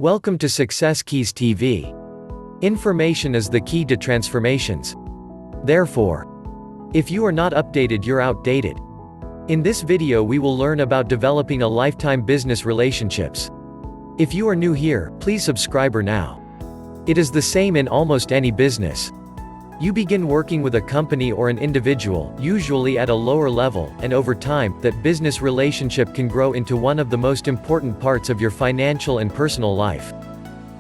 Welcome to Success Keys TV. Information is the key to transformations. Therefore, if you are not updated, you're outdated. In this video we will learn about developing a lifetime business relationships. If you are new here, please subscribe now. It is the same in almost any business. You begin working with a company or an individual, usually at a lower level, and over time, that business relationship can grow into one of the most important parts of your financial and personal life.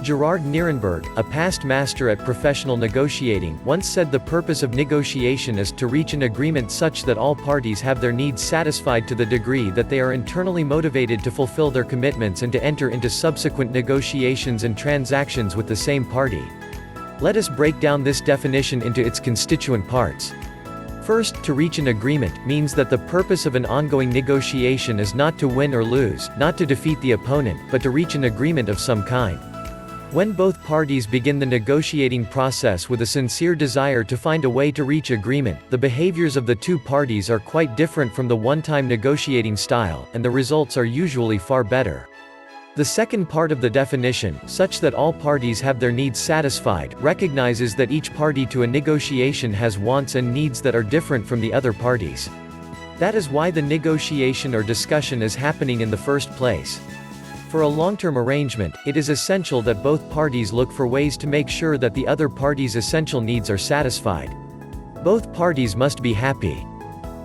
Gerard Nierenberg, a past master at professional negotiating, once said the purpose of negotiation is to reach an agreement such that all parties have their needs satisfied to the degree that they are internally motivated to fulfill their commitments and to enter into subsequent negotiations and transactions with the same party. Let us break down this definition into its constituent parts. First, to reach an agreement means that the purpose of an ongoing negotiation is not to win or lose, not to defeat the opponent, but to reach an agreement of some kind. When both parties begin the negotiating process with a sincere desire to find a way to reach agreement, the behaviors of the two parties are quite different from the one-time negotiating style, and the results are usually far better. The second part of the definition, such that all parties have their needs satisfied, recognizes that each party to a negotiation has wants and needs that are different from the other parties. That is why the negotiation or discussion is happening in the first place. For a long-term arrangement, it is essential that both parties look for ways to make sure that the other party's essential needs are satisfied. Both parties must be happy.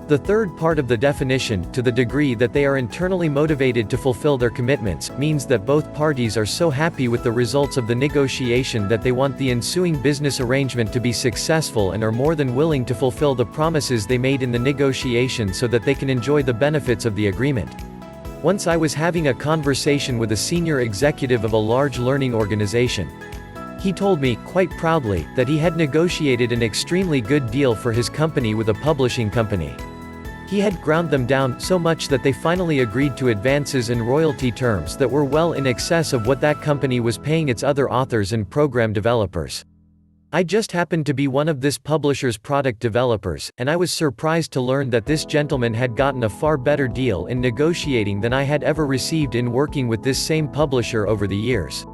The third part of the definition, to the degree that they are internally motivated to fulfill their commitments, means that both parties are so happy with the results of the negotiation that they want the ensuing business arrangement to be successful and are more than willing to fulfill the promises they made in the negotiation so that they can enjoy the benefits of the agreement. Once I was having a conversation with a senior executive of a large learning organization. He told me, quite proudly, that he had negotiated an extremely good deal for his company with a publishing company. He had ground them down so much that they finally agreed to advances and royalty terms that were well in excess of what that company was paying its other authors and program developers. I just happened to be one of this publisher's product developers, and I was surprised to learn that this gentleman had gotten a far better deal in negotiating than I had ever received in working with this same publisher over the years.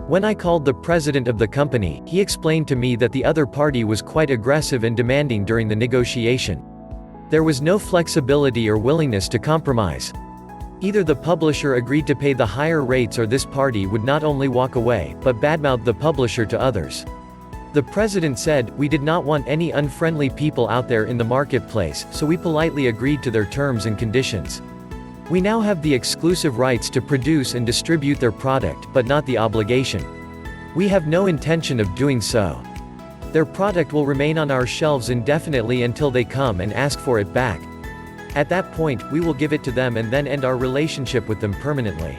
When I called the president of the company, he explained to me that the other party was quite aggressive and demanding during the negotiation. There was no flexibility or willingness to compromise. Either the publisher agreed to pay the higher rates or this party would not only walk away, but badmouth the publisher to others. The president said, "We did not want any unfriendly people out there in the marketplace, so we politely agreed to their terms and conditions. We now have the exclusive rights to produce and distribute their product, but not the obligation. We have no intention of doing so. Their product will remain on our shelves indefinitely until they come and ask for it back. At that point, we will give it to them and then end our relationship with them permanently."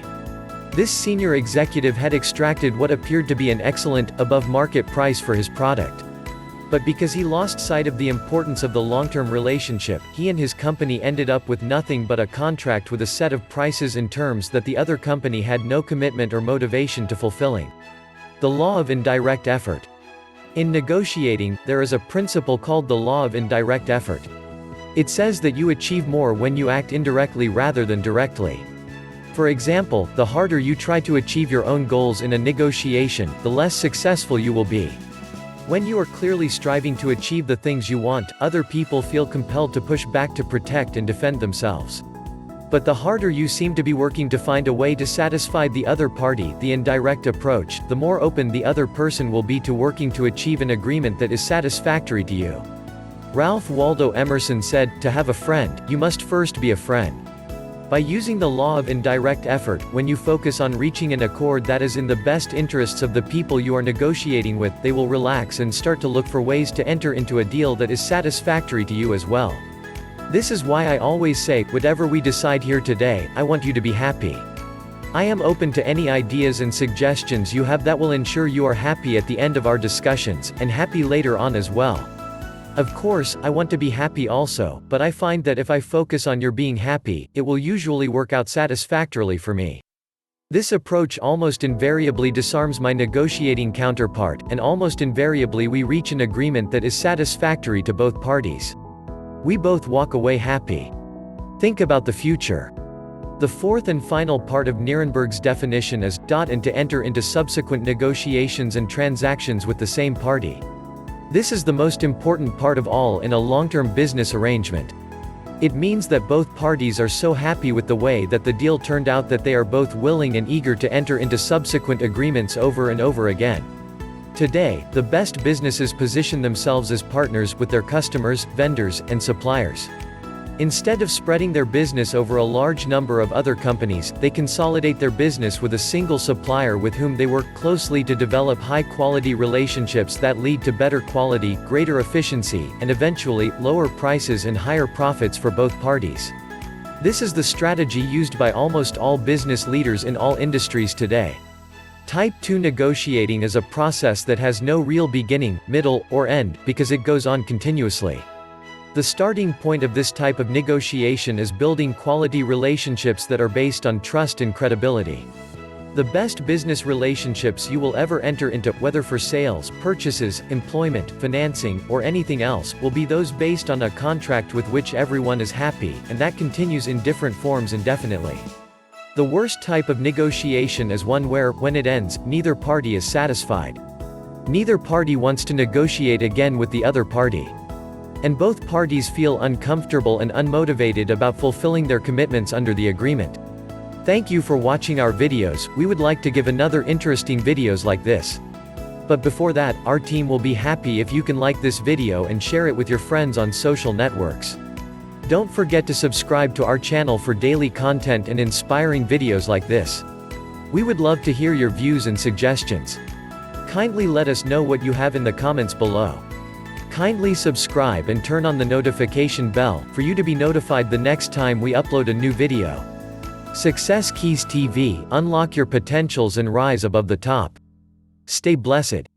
This senior executive had extracted what appeared to be an excellent, above-market price for his product. But because he lost sight of the importance of the long-term relationship, he and his company ended up with nothing but a contract with a set of prices and terms that the other company had no commitment or motivation to fulfilling. The law of indirect effort. In negotiating, there is a principle called the law of indirect effort. It says that you achieve more when you act indirectly rather than directly. For example, the harder you try to achieve your own goals in a negotiation, the less successful you will be. When you are clearly striving to achieve the things you want, other people feel compelled to push back to protect and defend themselves. But the harder you seem to be working to find a way to satisfy the other party, the indirect approach, the more open the other person will be to working to achieve an agreement that is satisfactory to you. Ralph Waldo Emerson said, "To have a friend, you must first be a friend." By using the law of indirect effort, when you focus on reaching an accord that is in the best interests of the people you are negotiating with, they will relax and start to look for ways to enter into a deal that is satisfactory to you as well. This is why I always say, whatever we decide here today, I want you to be happy. I am open to any ideas and suggestions you have that will ensure you are happy at the end of our discussions, and happy later on as well. Of course, I want to be happy also, but I find that if I focus on your being happy, it will usually work out satisfactorily for me. This approach almost invariably disarms my negotiating counterpart, and almost invariably we reach an agreement that is satisfactory to both parties. We both walk away happy. Think about the future. The fourth and final part of Nuremberg's definition is and to enter into subsequent negotiations and transactions with the same party. This is the most important part of all in a long-term business arrangement. It means that both parties are so happy with the way that the deal turned out that they are both willing and eager to enter into subsequent agreements over and over again. Today, the best businesses position themselves as partners with their customers, vendors, and suppliers. Instead of spreading their business over a large number of other companies, they consolidate their business with a single supplier with whom they work closely to develop high-quality relationships that lead to better quality, greater efficiency, and eventually, lower prices and higher profits for both parties. This is the strategy used by almost all business leaders in all industries today. Type 2 negotiating is a process that has no real beginning, middle, or end, because it goes on continuously. The starting point of this type of negotiation is building quality relationships that are based on trust and credibility. The best business relationships you will ever enter into, whether for sales, purchases, employment, financing, or anything else, will be those based on a contract with which everyone is happy, and that continues in different forms indefinitely. The worst type of negotiation is one where, when it ends, neither party is satisfied. Neither party wants to negotiate again with the other party. And both parties feel uncomfortable and unmotivated about fulfilling their commitments under the agreement. Thank you for watching our videos. We would like to give another interesting videos like this. But before that, our team will be happy if you can like this video and share it with your friends on social networks. Don't forget to subscribe to our channel for daily content and inspiring videos like this. We would love to hear your views and suggestions. Kindly let us know what you have in the comments below. Kindly subscribe and turn on the notification bell, for you to be notified the next time we upload a new video. Success Keys TV, unlock your potentials and rise above the top. Stay blessed.